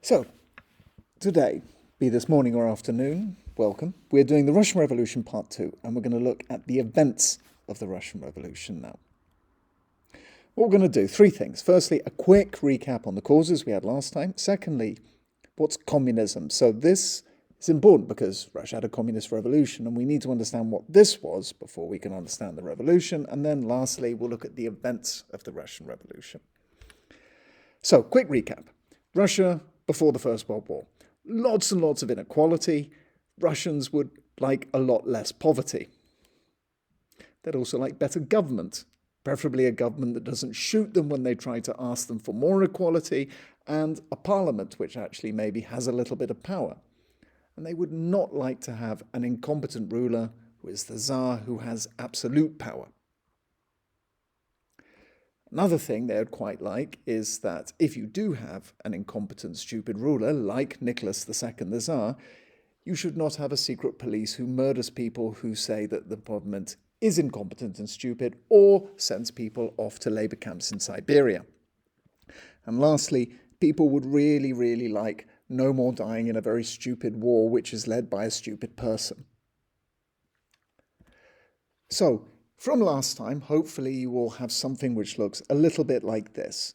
So, today, be this morning or afternoon, welcome. We're doing the Russian Revolution Part 2, and we're going to look at the events of the Russian Revolution now. What we're going to do, three things. Firstly, a quick recap on the causes we had last time. Secondly, what's communism? So this is important because Russia had a communist revolution, and we need to understand what this was before we can understand the revolution. And then lastly, we'll look at the events of the Russian Revolution. So, quick recap. Russia before the First World War. Lots and lots of inequality. Russians would like a lot less poverty. They'd also like better government, preferably a government that doesn't shoot them when they try to ask them for more equality, and a parliament which actually maybe has a little bit of power. And they would not like to have an incompetent ruler who is the Tsar, who has absolute power. Another thing they would quite like is that if you do have an incompetent, stupid ruler like Nicholas II, the Tsar, you should not have a secret police who murders people who say that the government is incompetent and stupid, or sends people off to labor camps in Siberia. And lastly, people would really, really like no more dying in a very stupid war which is led by a stupid person. So, from last time, hopefully you will have something which looks a little bit like this.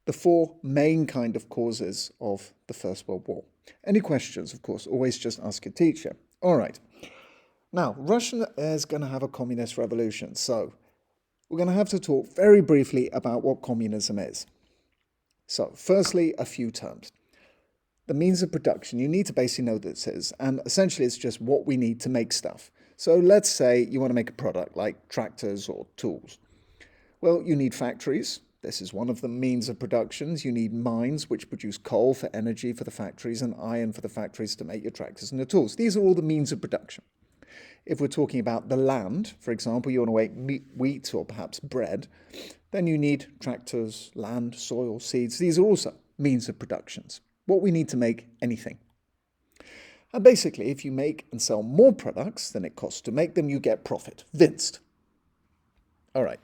The four main kind of causes of the First World War. Any questions, of course, always just ask your teacher. All right. Now, Russia is going to have a communist revolution, so we're going to have to talk very briefly about what communism is. So, firstly, a few terms. The means of production, you need to basically know what this is, and essentially it's just what we need to make stuff. So let's say you want to make a product like tractors or tools. Well, you need factories. This is one of the means of productions. You need mines which produce coal for energy for the factories and iron for the factories to make your tractors and your tools. These are all the means of production. If we're talking about the land, for example, you want to make wheat or perhaps bread, then you need tractors, land, soil, seeds. These are also means of productions. What we need to make anything. And basically, if you make and sell more products than it costs to make them, you get profit. Vinced. All right.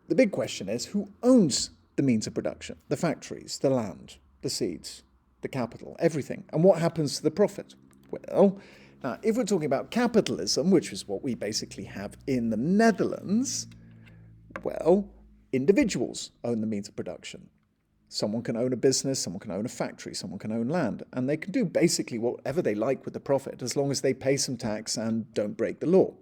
The big question is, who owns the means of production? The factories, the land, the seeds, the capital, everything. And what happens to the profit? Well, now, if we're talking about capitalism, which is what we basically have in the Netherlands, well, individuals own the means of production. Someone can own a business, someone can own a factory, someone can own land, and they can do basically whatever they like with the profit as long as they pay some tax and don't break the law.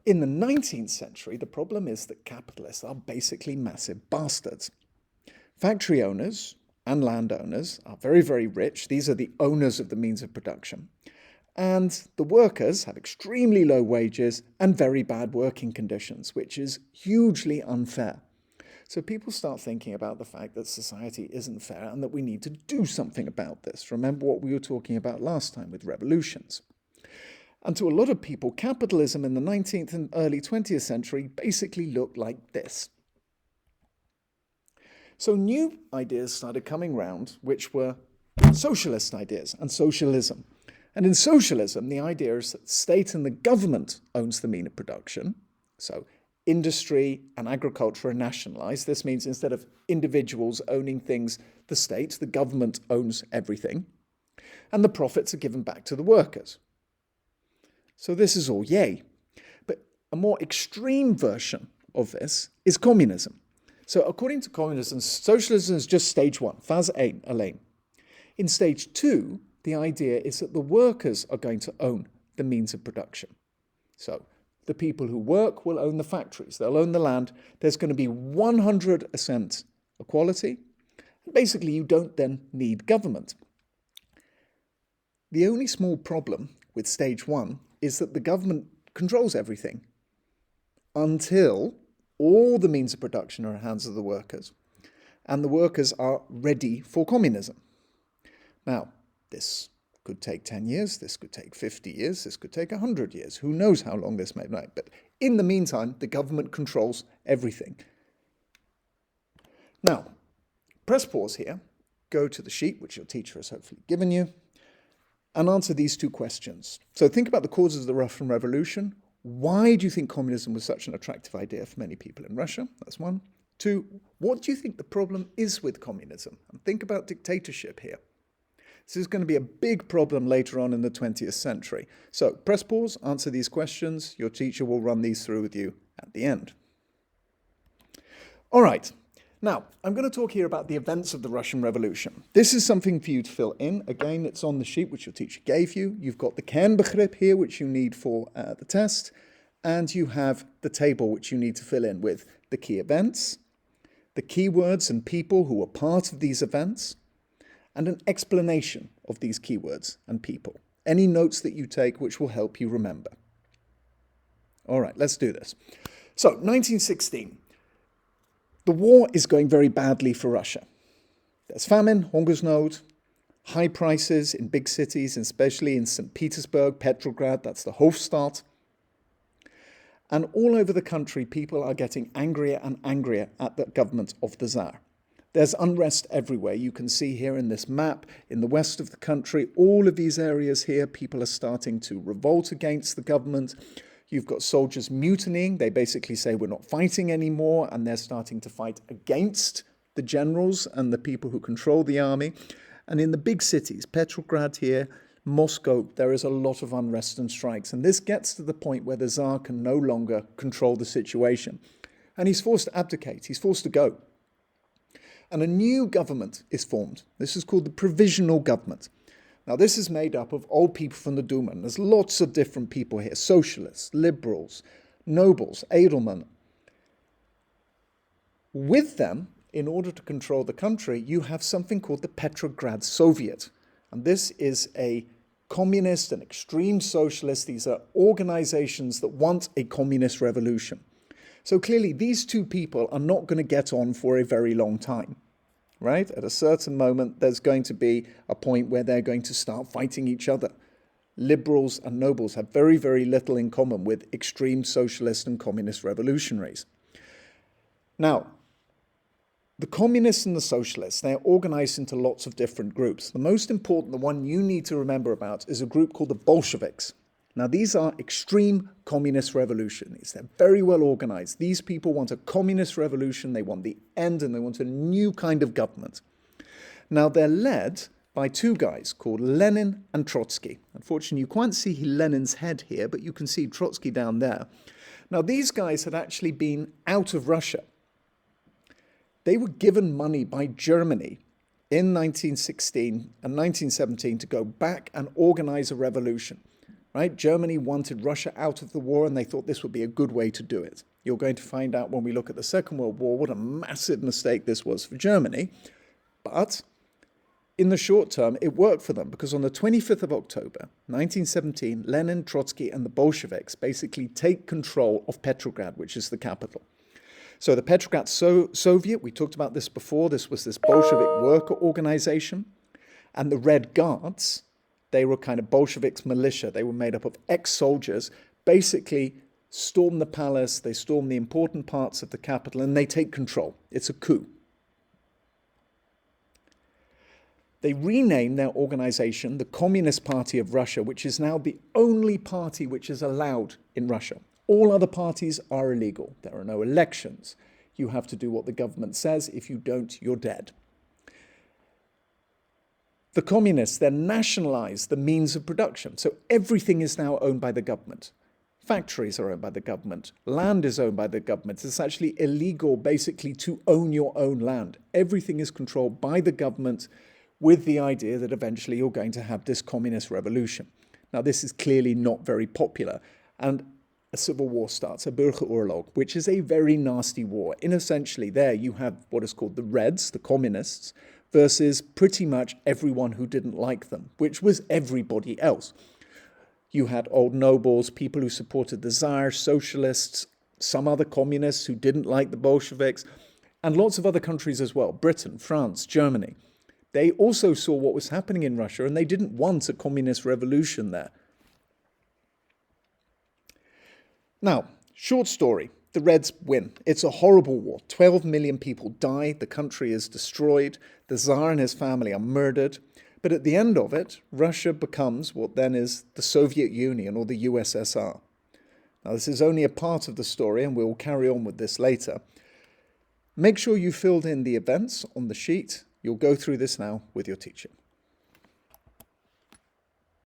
In the 19th century, the problem is that capitalists are basically massive bastards. Factory owners and landowners are very, very rich. These are the owners of the means of production. And the workers have extremely low wages and very bad working conditions, which is hugely unfair. So people start thinking about the fact that society isn't fair and that we need to do something about this. Remember what we were talking about last time with revolutions. And to a lot of people, capitalism in the 19th and early 20th century basically looked like this. So new ideas started coming round, which were socialist ideas and socialism. And in socialism, the idea is that the state and the government owns the means of production. So industry and agriculture are nationalized. This means instead of individuals owning things, the state, the government owns everything. And the profits are given back to the workers. So this is all yay. But a more extreme version of this is communism. So according to communism, socialism is just stage one, phase 1, alleen. In stage 2, the idea is that the workers are going to own the means of production. So the people who work will own the factories. They'll own the land. There's going to be 100% equality. Basically, you don't then need government. The only small problem with stage 1 is that the government controls everything until all the means of production are in the hands of the workers. And the workers are ready for communism. Now, this could take 10 years, this could take 50 years, this could take 100 years. Who knows how long this may take. But in the meantime, the government controls everything. Now, press pause here, go to the sheet, which your teacher has hopefully given you, and answer these two questions. So think about the causes of the Russian Revolution. Why do you think communism was such an attractive idea for many people in Russia? That's one. to what do you think the problem is with communism? And think about dictatorship here. This is going to be a big problem later on in the 20th century. So press pause, answer these questions. Your teacher will run these through with you at the end. All right. Now, I'm going to talk here about the events of the Russian Revolution. This is something for you to fill in. Again, it's on the sheet which your teacher gave you. You've got the kernbegrip here, which you need for the test. And you have the table which you need to fill in with the key events, the keywords and people who were part of these events, and an explanation of these keywords and people. Any notes that you take which will help you remember. All right, let's do this. So, 1916. The war is going very badly for Russia. There's famine, hungersnood, high prices in big cities, especially in St. Petersburg, Petrograd, that's the Hofstadt. And all over the country, people are getting angrier and angrier at the government of the Tsar. There's unrest everywhere. You can see here in this map, in the west of the country, all of these areas here, people are starting to revolt against the government. You've got soldiers mutinying. They basically say we're not fighting anymore, and they're starting to fight against the generals and the people who control the army. And in the big cities, Petrograd here, Moscow, there is a lot of unrest and strikes. And this gets to the point where the Tsar can no longer control the situation. And he's forced to abdicate. He's forced to go. And a new government is formed. This is called the Provisional Government. Now, this is made up of old people from the Duma, and there's lots of different people here, socialists, liberals, nobles, edelmen. With them, in order to control the country, you have something called the Petrograd Soviet. And this is a communist and extreme socialist. These are organizations that want a communist revolution. So clearly, these two people are not going to get on for a very long time. Right? At a certain moment, there's going to be a point where they're going to start fighting each other. Liberals and nobles have very, very little in common with extreme socialist and communist revolutionaries. Now, the communists and the socialists, they're organized into lots of different groups. The most important, the one you need to remember about, is a group called the Bolsheviks. Now, these are extreme communist revolutionaries. They're very well organized. These people want a communist revolution. They want the end, and they want a new kind of government. Now, they're led by two guys called Lenin and Trotsky. Unfortunately, you can't see Lenin's head here, but you can see Trotsky down there. Now, these guys had actually been out of Russia. They were given money by Germany in 1916 and 1917 to go back and organize a revolution. Right? Germany wanted Russia out of the war, and they thought this would be a good way to do it. You're going to find out when we look at the Second World War what a massive mistake this was for Germany. But in the short term, it worked for them, because on the 25th of October, 1917, Lenin, Trotsky, and the Bolsheviks basically take control of Petrograd, which is the capital. So the Petrograd Soviet, we talked about this before, this was this Bolshevik worker organization, and the Red Guards, they were kind of Bolsheviks militia. They were made up of ex-soldiers, basically storm the palace, they storm the important parts of the capital, and they take control. It's a coup. They rename their organization the Communist Party of Russia, which is now the only party which is allowed in Russia. All other parties are illegal. There are no elections. You have to do what the government says. If you don't, you're dead. The communists then nationalized the means of production. So everything is now owned by the government. Factories are owned by the government. Land is owned by the government. It's actually illegal, basically, to own your own land. Everything is controlled by the government, with the idea that eventually you're going to have this communist revolution. Now, this is clearly not very popular. And a civil war starts, a Burgeroorlog, which is a very nasty war. In essentially, there you have what is called the Reds, the communists, versus pretty much everyone who didn't like them, which was everybody else. You had old nobles, people who supported the Tsar, socialists, some other communists who didn't like the Bolsheviks, and lots of other countries as well, Britain, France, Germany. They also saw what was happening in Russia, and they didn't want a communist revolution there. Now, short story. The Reds win. It's a horrible war. 12 million people die. The country is destroyed. The Tsar and his family are murdered. But at the end of it, Russia becomes what then is the Soviet Union, or the USSR. Now, this is only a part of the story, and we'll carry on with this later. Make sure you filled in the events on the sheet. You'll go through this now with your teacher.